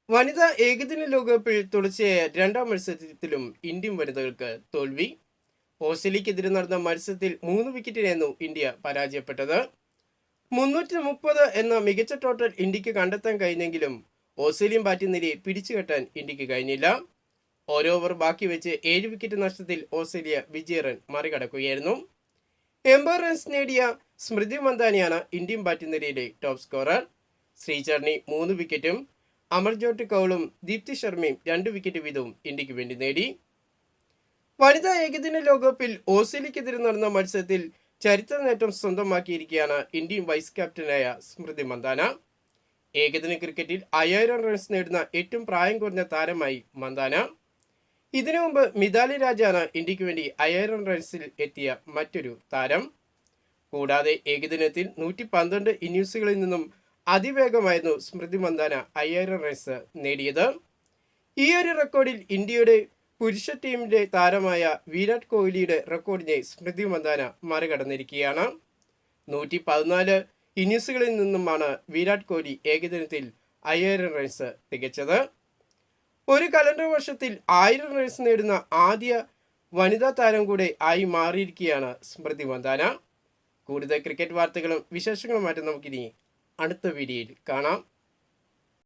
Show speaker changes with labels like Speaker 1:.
Speaker 1: വനിതാ ഏകദിന ലോകകപ്പിൽ തുടർച്ചയായ രണ്ടാം മത്സരത്തിലും ഇന്ത്യൻ വനിതകൾക്ക് തോൽവി. ഓസ്ട്രേലിയക്കെതിരെ നടന്ന മത്സരത്തിൽ 3 വിക്കറ്റിനായിരുന്നു ഇന്ത്യ പരാജയപ്പെട്ടത്. 330 എന്ന മികച്ച ടോട്ടൽ ഇന്ത്യക്ക് കണ്ടെത്താൻ കഴിഞ്ഞെങ്കിലും ഓസ്ട്രേലിയൻ ബാറ്റിംഗ് നിരയെ പിടിച്ചുകെട്ടാൻ ഇന്ത്യക്ക് കഴിഞ്ഞില്ല. ഓരോ ഓവർ ബാക്കി വെച്ച് 7 വിക്കറ്റ് നഷ്ടത്തിൽ ഓസ്ട്രേലിയ വിജയ റൺ മറികടക്കുകയായിരുന്നു. 80 റൺസ് നേടിയ സ്മൃതി മന്ദാനയാണ് ഇന്ത്യൻ ബാറ്റിംഗ് നിരയിലെ ടോപ്പ് സ്കോറർ. ശ്രീചരണി 3 വിക്കറ്റും അമർജോട്ട് കൗളും ദീപ്തി ശർമ്മയും 2 വിക്കറ്റ് വീതവും ഇന്ത്യക്ക് വേണ്ടി നേടി. വനിതാ ഏകദിന ലോകകപ്പിൽ ഓസ്ട്രേലിയക്കെതിരെ നടന്ന മത്സരത്തിൽ ചരിത്ര നേട്ടം സ്വന്തമാക്കിയിരിക്കുകയാണ് ഇന്ത്യൻ വൈസ് ക്യാപ്റ്റനായ സ്മൃതി മന്ദാന. ഏകദിന ക്രിക്കറ്റിൽ 5000 റൺസ് നേടുന്ന ഏറ്റവും പ്രായം കുറഞ്ഞ താരമായി മന്ദാന. ഇതിനു മുമ്പ് മിതാലി രാജാണ് ഇന്ത്യക്ക് വേണ്ടി 5000 റൺസിൽ എത്തിയ മറ്റൊരു താരം. കൂടാതെ ഏകദിനത്തിൽ 112 ഇന്നിംഗ്സുകളിൽ നിന്നും അതിവേഗമായിരുന്നു സ്മൃതി മന്ദാന 5000 റൺസ് നേടിയത്. ഈ ഒരു റെക്കോർഡിൽ ഇന്ത്യയുടെ പുരുഷ ടീമിന്റെ താരമായ വിരാട് കോഹ്ലിയുടെ റെക്കോർഡിനെ സ്മൃതി മന്ദാന മറികടന്നിരിക്കുകയാണ്. 114 ഇന്നിംഗ്സുകളിൽ നിന്നുമാണ് വിരാട് കോഹ്ലി ഏകദിനത്തിൽ 5000 റൺസ് തികച്ചത്. ഒരു കലണ്ടർ വർഷത്തിൽ 1000 റൺസ് നേടുന്ന ആദ്യ വനിതാ താരം കൂടെ ആയി മാറിയിരിക്കുകയാണ് സ്മൃതി മന്ദാന. കൂടുതൽ ക്രിക്കറ്റ് വാർത്തകളും വിശേഷങ്ങളുമായിട്ട് നമുക്കിനി അടുത്ത വീഡിയോയിൽ കാണാം.